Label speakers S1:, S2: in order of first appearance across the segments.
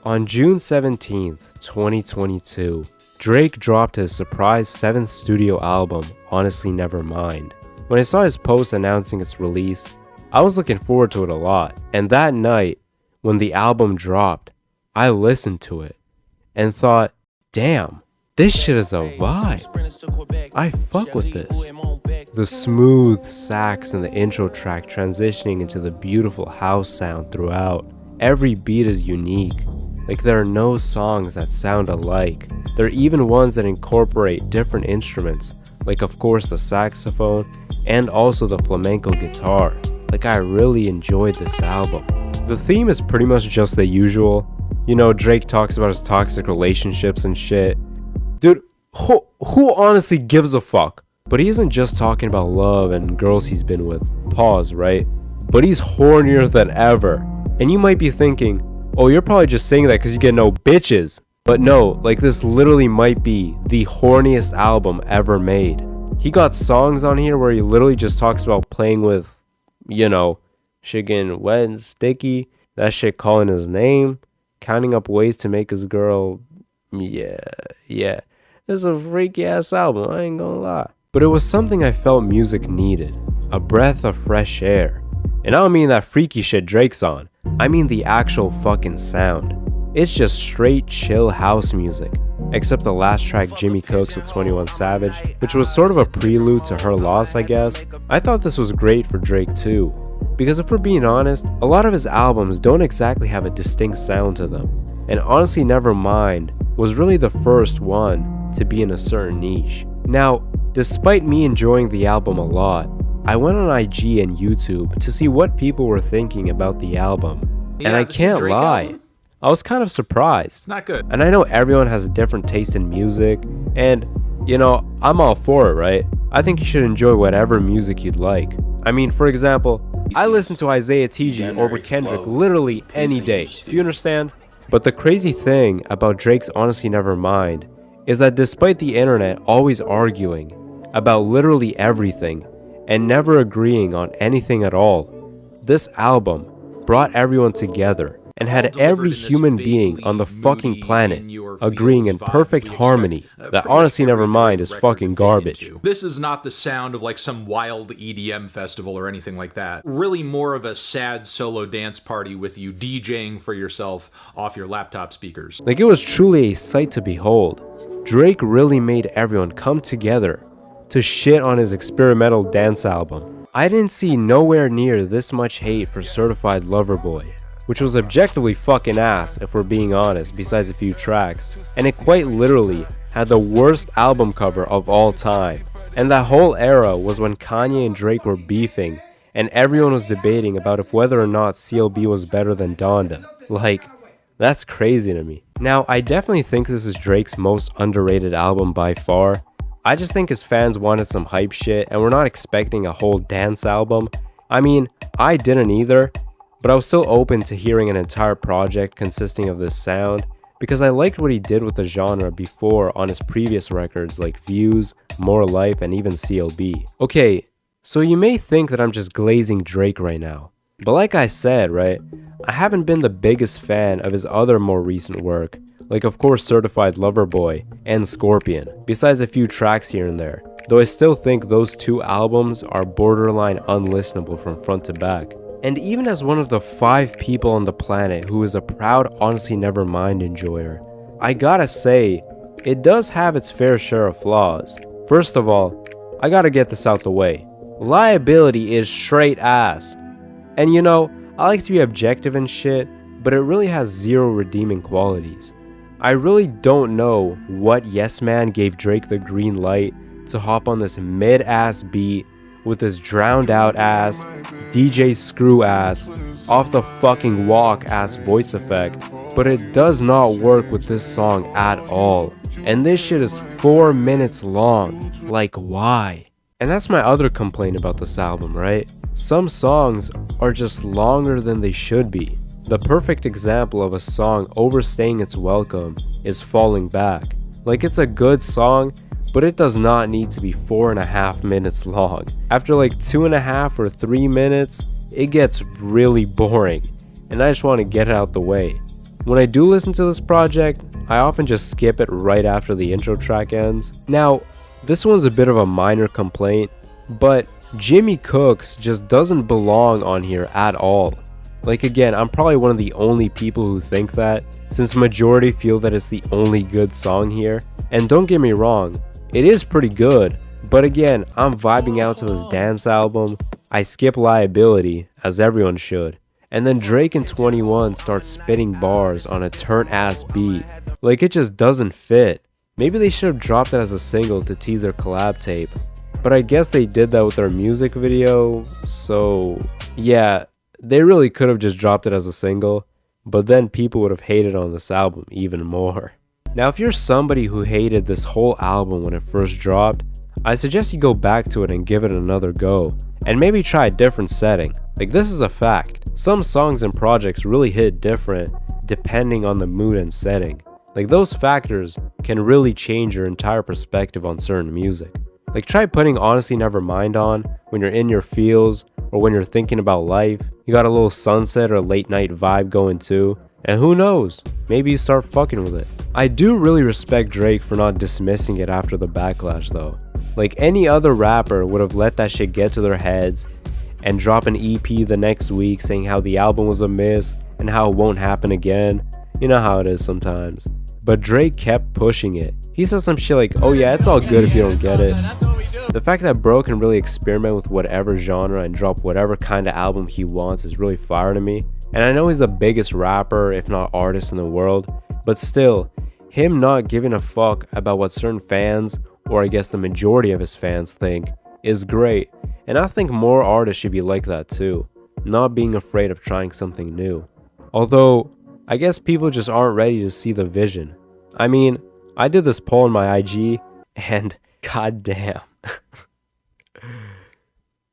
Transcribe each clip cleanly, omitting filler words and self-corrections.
S1: On June 17th, 2022, Drake dropped his surprise 7th studio album, Honestly Nevermind. When I saw his post announcing its release, I was looking forward to it a lot, and that night, when the album dropped, I listened to it and thought, damn, this shit is a vibe. I fuck with this. The smooth sax in the intro track transitioning into the beautiful house sound throughout. Every beat is unique. Like, there are no songs that sound alike. There are even ones that incorporate different instruments, like of course the saxophone and also the flamenco guitar. Like, I really enjoyed this album. The theme is pretty much just the usual. You know, Drake talks about his toxic relationships and shit. Dude, who honestly gives a fuck? But he isn't just talking about love and girls he's been with. Pause, right? But he's hornier than ever. And you might be thinking, oh, you're probably just saying that because you get no bitches. But no, like, this literally might be the horniest album ever made. He got songs on here where he literally just talks about playing with, you know, shit getting wet and sticky, that shit calling his name, counting up ways to make his girl, yeah. It's a freaky ass album, I ain't gonna lie. But it was something I felt music needed, a breath of fresh air. And I don't mean that freaky shit Drake's on, I mean the actual fucking sound. It's just straight chill house music, except the last track Jimmy Cooks with 21 Savage, which was sort of a prelude to Her Loss, I guess. I thought this was great for Drake too, because if we're being honest, a lot of his albums don't exactly have a distinct sound to them, and Honestly Nevermind was really the first one to be in a certain niche. Now, despite me enjoying the album a lot, I went on IG and YouTube to see what people were thinking about the album, and I can't lie, I was kind of surprised.
S2: It's not good.
S1: And I know everyone has a different taste in music, and, you know, I'm all for it, right? I think you should enjoy whatever music you'd like. I mean, for example, I listen to Isaiah TG over Kendrick literally any day. Do you understand? But the crazy thing about Drake's Honestly Nevermind is that despite the internet always arguing about literally everything and never agreeing on anything at all, this album brought everyone together and had every human being on the fucking planet agreeing in perfect harmony that Honestly Nevermind is fucking garbage.
S2: This is not the sound of like some wild EDM festival or anything like that. Really more of a sad solo dance party with you DJing for yourself off your laptop speakers.
S1: Like, it was truly a sight to behold. Drake really made everyone come together to shit on his experimental dance album. I didn't see nowhere near this much hate for Certified Lover Boy, which was objectively fucking ass if we're being honest, besides a few tracks, and it quite literally had the worst album cover of all time. And that whole era was when Kanye and Drake were beefing, and everyone was debating about if whether or not CLB was better than Donda. Like, that's crazy to me. Now, I definitely think this is Drake's most underrated album by far. I just think his fans wanted some hype shit and we're not expecting a whole dance album. I mean, I didn't either, but I was still open to hearing an entire project consisting of this sound because I liked what he did with the genre before on his previous records like Views, More Life, and even CLB. Okay, so you may think that I'm just glazing Drake right now, but like I said, right, I haven't been the biggest fan of his other more recent work, like of course Certified Lover Boy and Scorpion, besides a few tracks here and there, though I still think those two albums are borderline unlistenable from front to back. And even as one of the 5 people on the planet who is a proud Honestly Nevermind enjoyer, I gotta say, it does have its fair share of flaws. First of all, I gotta get this out the way. Liability is straight ass. And you know, I like to be objective and shit, but it really has zero redeeming qualities. I really don't know what Yes Man gave Drake the green light to hop on this mid-ass beat with this drowned out ass, DJ screw ass, off the fucking walk ass voice effect, but it does not work with this song at all. And this shit is 4 minutes long. Like, why? And that's my other complaint about this album, right? Some songs are just longer than they should be. The perfect example of a song overstaying its welcome is Falling Back. Like, it's a good song, but it does not need to be 4.5 minutes long. After like 2.5 or 3 minutes, it gets really boring, and I just want to get it out the way. when I do listen to this project, I often just skip it right after the intro track ends. Now, this one's a bit of a minor complaint, but Jimmy Cooks just doesn't belong on here at all. Like again, I'm probably one of the only people who think that, since majority feel that it's the only good song here. And don't get me wrong, it is pretty good, but again, I'm vibing out to this dance album. I skip Liability, as everyone should. And then Drake and 21 start spitting bars on a turnt ass beat. Like it just doesn't fit. Maybe they should have dropped it as a single to tease their collab tape. But I guess they did that with their music video, so yeah, they really could have just dropped it as a single, but then people would have hated on this album even more. Now if you're somebody who hated this whole album when it first dropped, I suggest you go back to it and give it another go, and maybe try a different setting. Like this is a fact, some songs and projects really hit different depending on the mood and setting. Like those factors can really change your entire perspective on certain music. Like try putting Honestly Nevermind on when you're in your feels or when you're thinking about life. You got a little sunset or late night vibe going too, and who knows, maybe you start fucking with it. I do really respect Drake for not dismissing it after the backlash though. Like any other rapper would have let that shit get to their heads and drop an EP the next week saying how the album was a miss and how it won't happen again. You know how it is sometimes. But Drake kept pushing it. He said some shit like, oh yeah, it's all good if you don't get it. The fact that bro can really experiment with whatever genre and drop whatever kind of album he wants is really fire to me. And I know he's the biggest rapper, if not artist in the world, but still, him not giving a fuck about what certain fans, or I guess the majority of his fans think, is great. And I think more artists should be like that too, not being afraid of trying something new. Although, I guess people just aren't ready to see the vision. I mean, I did this poll on my IG, and goddamn.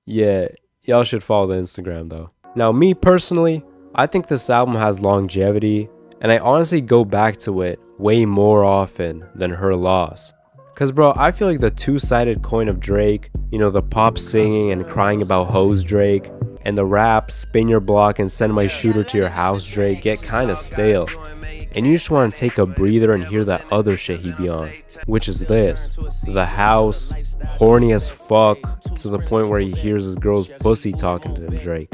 S1: Yeah, y'all should follow the Instagram though. Now me personally, I think this album has longevity, and I honestly go back to it way more often than Her Loss. Cause bro, I feel like the two-sided coin of Drake, you know, the pop singing and crying about hoes Drake, and the rap, spin your block and send my shooter to your house Drake get kinda stale. And you just want to take a breather and hear that other shit he be on, which is this: the house, horny as fuck to the point where he hears his girl's pussy talking to him Drake.